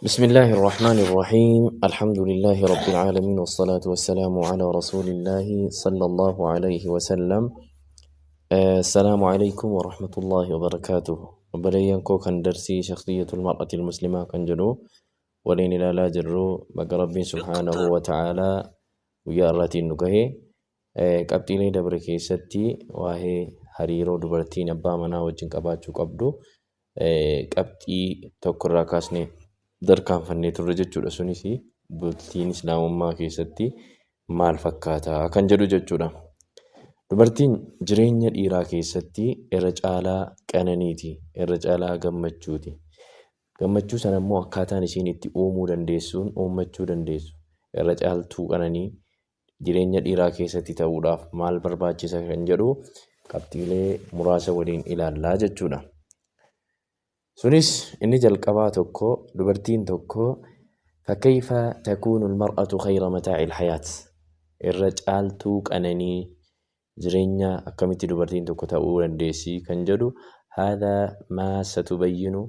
بسم الله الرحمن الرحيم الحمد لله رب العالمين والصلاة والسلام على رسول الله صلى الله عليه وسلم السلام عليكم ورحمة الله وبركاته وبريان كو كان درسي شخصية المرأة المسلمة كان جنو ولين لا جرو بقى ربي سبحانه وتعالى ويا الراتين نقهي قبطيني دبر كيستي وهي هريرو دبرتين أبا منا وجن قباتشو قبدو قبطي توكر راكاسني darkaan fannee turre jechuudha. Sunis bultiin islaamummaa keessatti maal fakkaata kan jedhu jechuudha. Dubartiin jireenya dhiiraa keessatti irra caalaa qananiiti, irra caalaa gammachuuti. Gammachuu sana immoo akkaataan isiin itti uumuu dandeessuun uummachuu dandeessu. Irra caaltuu qananii jireenya dhiiraa keessatti ta'uudhaaf maal barbaachisa kan jedhu qabxiilee muraasa waliin ilaallaa jechuudha. Sunis inni jalqabaa tokko dubartiin tokko fakkeeyfa takuunu almar'atu khayra mataa'i alhayaat irra caaltuu qananii jireenya akkamitti dubartiin tokko ta'uu dandeessi kan jedhu haadaa maa satubayyinu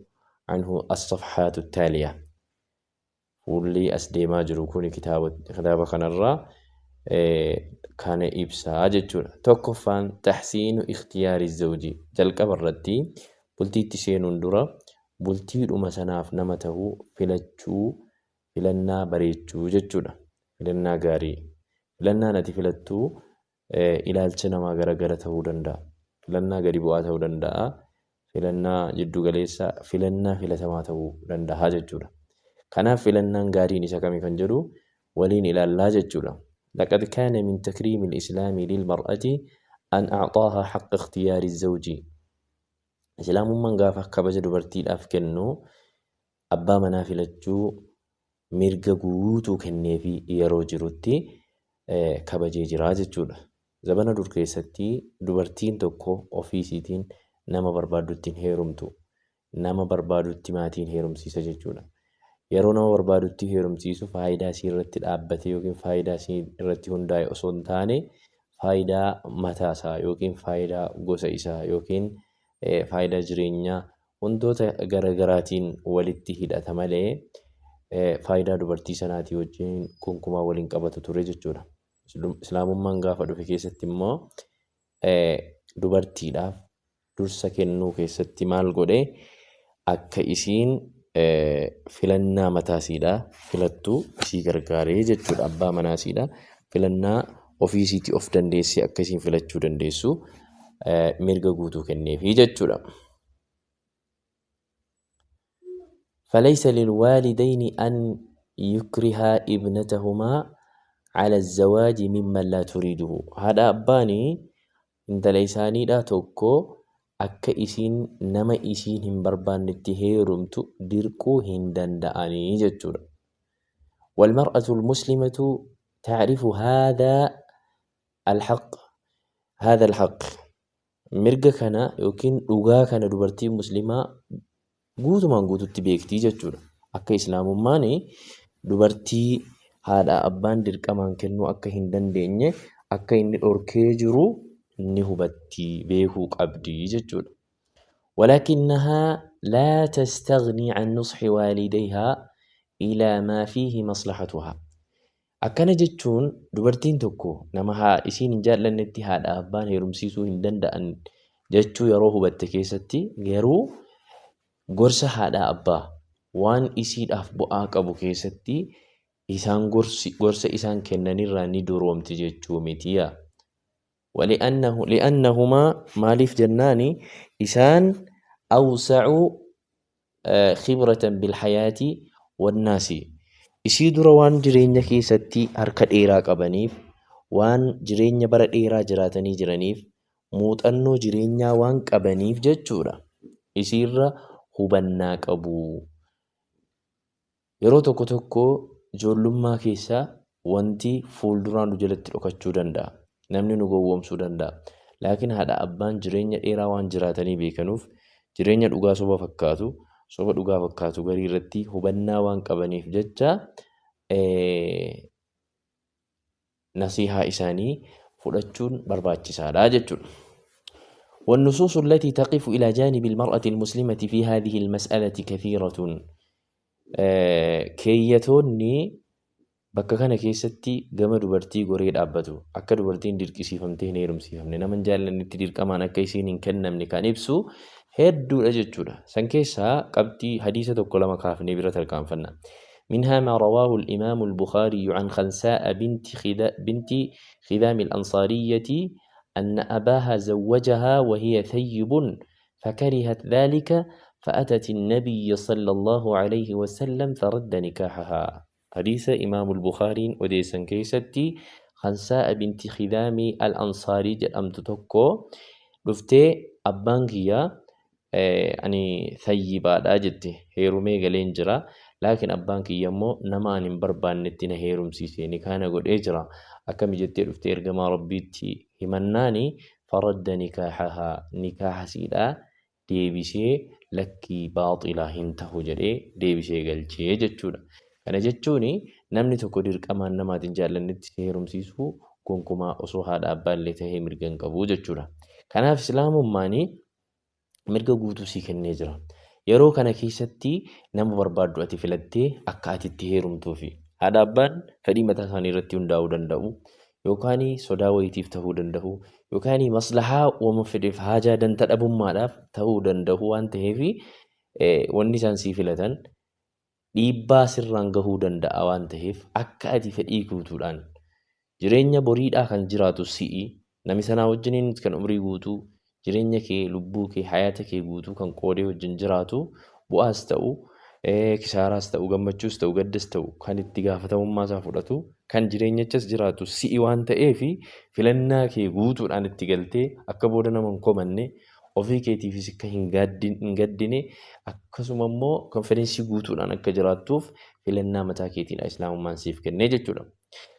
anhu as-safhaatu taaliya. Fuulli as deemaa jiru kun kitaaba kanarraa kana ibsaa jechuudha. Tokkoffaan tahsiinu ikhtiyaari zawji jalqaba irratti bultiitti seenuun dura bultiidhuma sanaaf nama ta'uu filachuu filannaa bareechuu jechuudha. Filannaa gaarii. Filannaan ati filattuu ilaalcha namaa garagara ta'uu danda'a. Filannaa gadi bu'aa ta'uu danda'a. Filannaa jiddu galeessaa filannaa filatamaa ta'uu danda'a jechuudha. Kanaaf filannaan gaariin isa kami kan jedhu waliin ilaallaa jechuudha. لقد كان من تكريم الإسلام للمرأة أن أعطاها حق اختيار الزوج. Islaamummaan gaafa kabaja dubartiidhaaf kennu abbaa manaa filachuu mirga guutuu kenneefi yeroo jirutti kabajee jira jechuudha. Zabana dur keessatti dubartiin tokko ofiisiitiin nama barbaadutti heerumtu, nama barbaadutti maatiin heerumsiisa jechuudha. Yeroo nama barbaadutti heerumsiisu faayidaa isii irratti dhaabbate yookiin faayidaa isii irratti hundaa'e osoo hin taane faayidaa mataasaa yookiin faayidaa gosa isaa yookiin faayidaa jireenyaa wantoota garagaraatiin walitti hidhata malee faayidaa dubartii sanaatii wajjin gonkumaa waliin qabatu ture jechuudha. Islaamummaan gaafa dhufe keessatti immoo dubartiidhaaf dursa kennuu keessatti maal godhe akka isiin filannaa mataasiidhaa filattuu isii gargaaree jechuudha. Abbaa manaasiidhaa filannaa ofiisiitii of dandeessee akka isiin filachuu dandeessu mirga guutuu kenneefi jechuudha. فليس للوالدين أن يكرها ابنتهما على الزواج ممن لا تريده. هذا أباني انت ليساني لا توكو أكا إسين نما إسين هم بربان نتهيرمتو ديركو هندان داني جتورا. والمرأة المسلمة تعرف هذا الحق mirga kana yookiin dhugaa kana dubartiin muslimaa guutumaan guututti beektii jechuudha. Akka islaamummaan dubartii haadha abbaan dirqamaan kennuu akka hin dandeenye akka inni dhorkee jiru ni hubatti beekuu qabdi jechuudha. ولكنها لا تستغني عن نصح والديها إلى ما فيه مصلحتها. Akkana jechuun dubartiin tokko nama isiin hin jaallannetti haadha abbaan heerumsiisuu hin danda'an jechuu yeroo hubatte keessatti garuu gorsa haadha abbaa waan isiidhaaf bu'aa qabu keessatti isaan gorsa isaan kennanirraa ni duroomti jechuu mitiya. لأنهما مالف جناني إسان أوسعوا خبرة بالحياة والناس. Isii dura waan jireenya keessatti harka dheeraa qabaniif, waan jireenya bara dheeraa jiraatanii jiraniif, muuxannoo jireenyaa waan qabaniif jechuudha. Isiirra hubannaa qabu. Yeroo tokko tokko ijoollummaa keessaa wanti fuulduraan nu jalatti dhokachuu danda'a. Namni nu gowwoomsuu danda'a. Laakiin haadha abbaan jireenya dheeraa waan jiraatanii beekanuuf jireenya dhugaa soba dhugaa fakkaatu garii irratti hubannaa waan qabaniif jecha nasihaa isaanii fudhachuun barbaachisaadha jechuudha. والنصوص التي تقف إلى جانب المرأة المسلمة في هذه المسألة كثيرة. keeyyatoonni bakka kana keessatti gama dubartii goree dhaabbatu. Akka dubartiin dirqisiifamtee hin heerumsiifamne, nama hin jaallannetti dirqamaan akka isiin hin kennamne kan ibsu hedduudha jechuudha. San keessaa qabxii hadiisa tokko lama kaafnee bira tarkaanfanna. منها ما رواه الإمام البخاري عن خنساء بنت خذام الأنصارية أن أباها زوجها وهي ثيب فكرهت ذلك فأتت النبي صلى الله عليه وسلم فرد نكاحها. حديث إمام البخاري وديسن كيستي خنساء بنت خذام الأنصاري جرأمت تكو رفتي أبانكيا أني ثيبا جتي هيرومي قلين جرا لكن أبانكيا مو نما أن بربان نتنا هيروم سيسيني كان قد إجرا أكم جتي رفتي إرقما ربيتي همناني فرد نكاحها نكاح سيدا deebisee lakkii baaxilaa hin tahu jedhee deebisee galchee jechuudha. Kana jechuun namni tokko dirqamaan namaatiin jaallannetti heerumsiisuu gonkumaa osoo haadha abbaallee tahee mirga hin qabu jechuudha. Kanaaf islaamummaan mirga guutuu sii kennee jira. Yeroo kana keessatti nama barbaaddu ati filattee akka ati itti heerumtuufi. Haadha abbaan fedhii mataa isaanii irratti hundaa'uu danda'u. Yookaan sodaa wayitiif tahuu danda'u. Yookaan maslahaa uuma fedheef haajaa danta dhabummaadhaaf tahuu danda'u waan ta'eef wanni isaan sii filatan dhiibbaa sirraan gahuu danda'a waan ta'eef akka ati fedhii guutuudhaan jireenya boriidhaa kan jiraatu si'i nami sanaa wajjiniin kan umrii guutuu jireenya kee lubbuu kee hayaata kee guutuu kan qoodee wajjin jiraatu bu'aas ta'u kisaaraas ta'u gammachuus ta'u gaddas ta'u kan itti gaafatamummaa isaa fudhatu kan jireenyachas jiraatu si'i waan ta'eef filannaa kee guutuudhaan itti galtee akka booda nama hin komanne ofii keetiifis akka hin gaddine akkasuma immoo konfidensii guutuudhaan akka jiraattuuf filannaa mataa keetiidha islaamummaan siif kennee jechuudha.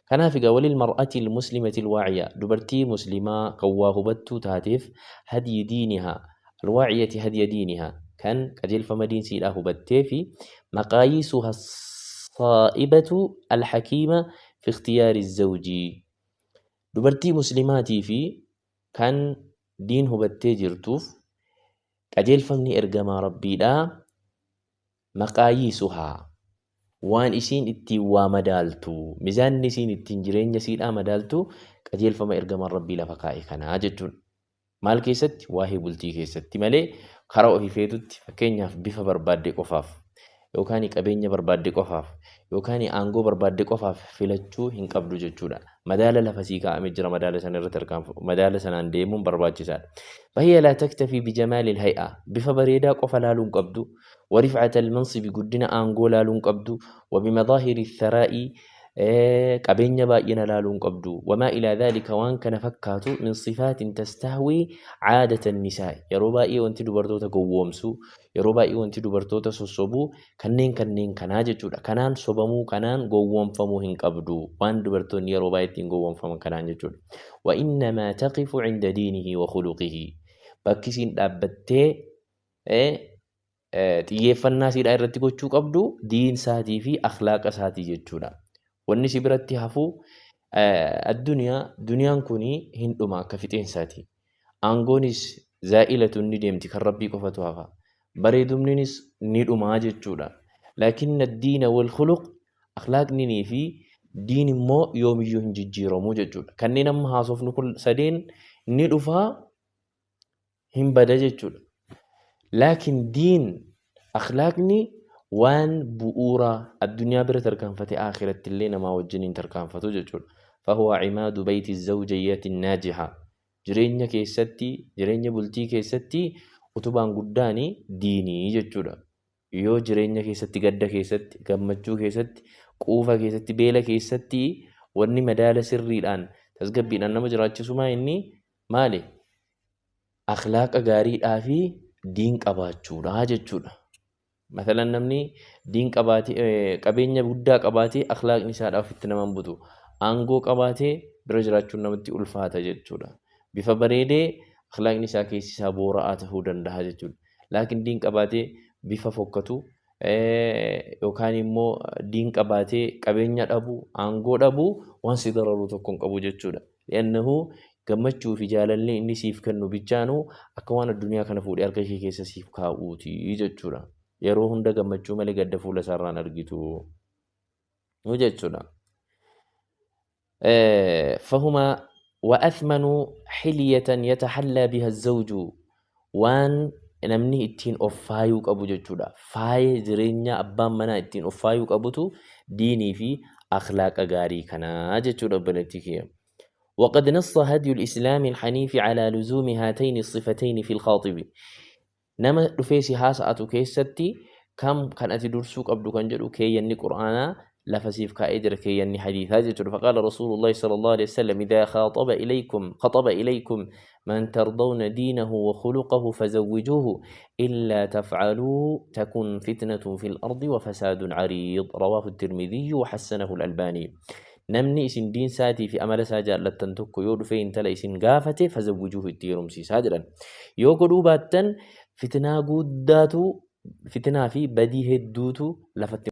Kanaaf egaa walil mar'atil muslimatil waaciya dubartii muslimaa kan waa hubattuu taateef hadyi diinihaa alwaaciyati hadya diinihaa kan qajeelfama diinsiidhaa hubattee fi maqaayiisuha saa'ibatu alhakiima fi ikhtiyaari zawjii dubartii muslimaatii fi kan diin hubattee jirtuuf qajeelfamni ergamaa rabbiidhaa maqaayiisuhaa waan isiin ittiin waa madaaltu mizaanni isiin ittiin jireenya isiidhaa madaaltu qajeelfama ergamaa rabbii lafa kaa'e kanaa jechuudha. Maal keessatti? Waa'ee bultii keessatti malee karaa ofii feetutti fakkeenyaaf bifa barbaadde qofaaf yookaan qabeenya barbaadde qofaaf yookaan aangoo barbaadde qofaaf filachuu hin qabdu jechuudha. Madaala lafa sii kaa'amee jira madaala sana irratti madaala sanaan deemuun barbaachisaadha. فهي لا تكتفي بجمال الهيئة بفبريدا قف لالون قبدو ورفعة المنصب قدنا أنغو لالون قبدو وبمظاهر الثراء قبين باين لالون قبدو وما إلى ذلك وان كان فكاتو من صفات تستهوي عادة النساء يروبائي وانت دبرتوتا قوومسو يروبائي وانت دبرتوتا سوصبو كنين كناجة كنان صبمو كنان قووم فموهن قبدو وان دبرتون يروبائي تين قووم فمو كنان جتود وإنما تقف عند دينه وخلقه باكسين دابتة xiyyeeffannaa siidhaa irratti gochuu qabdu diin isaatii fi akhlaaqa isaatii jechuudha. Wanni si biratti hafu duniyaan kun hin dhuma akka fixeensaati. Aangoonis zaa'ilatu ni deemti kan rabbii qofatu hafa. Bareedumninis ni dhumaa jechuudha. Laakiin diina wal khuluq akhlaaqni fi diin immoo yoomiyyuu hin jijjiiramu jechuudha. Kanneen amma haasofnu kun sadeen ni dhufaa hin bada jechuudha. Laakiin diin akhlaaqni waan bu'uura addunyaa bira tarkaanfate akhiratti illee namaa wajjiniin tarkaanfatu jechuudha. Fahuwa cimaadu bayti zawjayyati naajiha jireenya keessatti jireenya bultii keessatti utubaan guddaan diinii jechuudha. Yoo jireenya keessatti gadda keessatti gammachuu keessatti quufa keessatti beela keessatti wanni madaala sirriidhaan tasgabbiidhaan nama jiraachisumaa inni maali? Akhlaaqa gaariidhaa fi diin qabaachuudha jechuudha. Mathalan namni diin qabaatee qabeenya guddaa qabaatee akhlaaqni isaadhaa ofitti nama hin butu. Aangoo qabaatee bira jiraachuun namatti ulfaata jechuudha. Bifa bareedee akhlaaqni isaa keessi isaa boora'aa ta'uu danda'a jechuudha. Laakiin diin qabaatee bifa fokkatu yookaan immoo diin qabaatee qabeenya dhabu aangoo dhabu waan si dararu tokko hin qabu jechuudha. Li'annahu gammachuu fi jaalalli inni siif kennu bichaanuu akka waan addunyaa kana fuudhee harka kee keessa siif kaa'uuti jechuudha. yeroo hunda gammachuu malee gadda fuula isaarraan argitu jechuudha. فهما وأثمن حلية يتحلى بها الزوج وان namni ittiin of faayuu qabu jechuudha. Faaya jireenya abbaan manaa ittiin of faayuu qabutu diinii fi akhlaaqa gaarii kanaa jechuudha obboleettii kiyya. وقد نص هدي الإسلام الحنيف على لزوم هاتين الصفتين في الخاطب. نما دفيسي هاسعة كيستي كم كان أتدرسوك أبدو كان جدو كي يني قرآنا لفسيف كايدر كي يني حديث هذا. فقال رسول الله صلى الله عليه وسلم إذا خطب إليكم من ترضون دينه وخلقه فزوجوه إلا تفعلوا تكن فتنة في الأرض وفساد عريض. رواه الترمذي وحسنه الألباني. نمني اسم دين ساتي في أمل ساجا لتنتك يود فين تلا اسم قافته فزوجوه التيرمسي ساجرا يوكدو باتن فتنا قداتو فتنا في بديه الدوتو لفت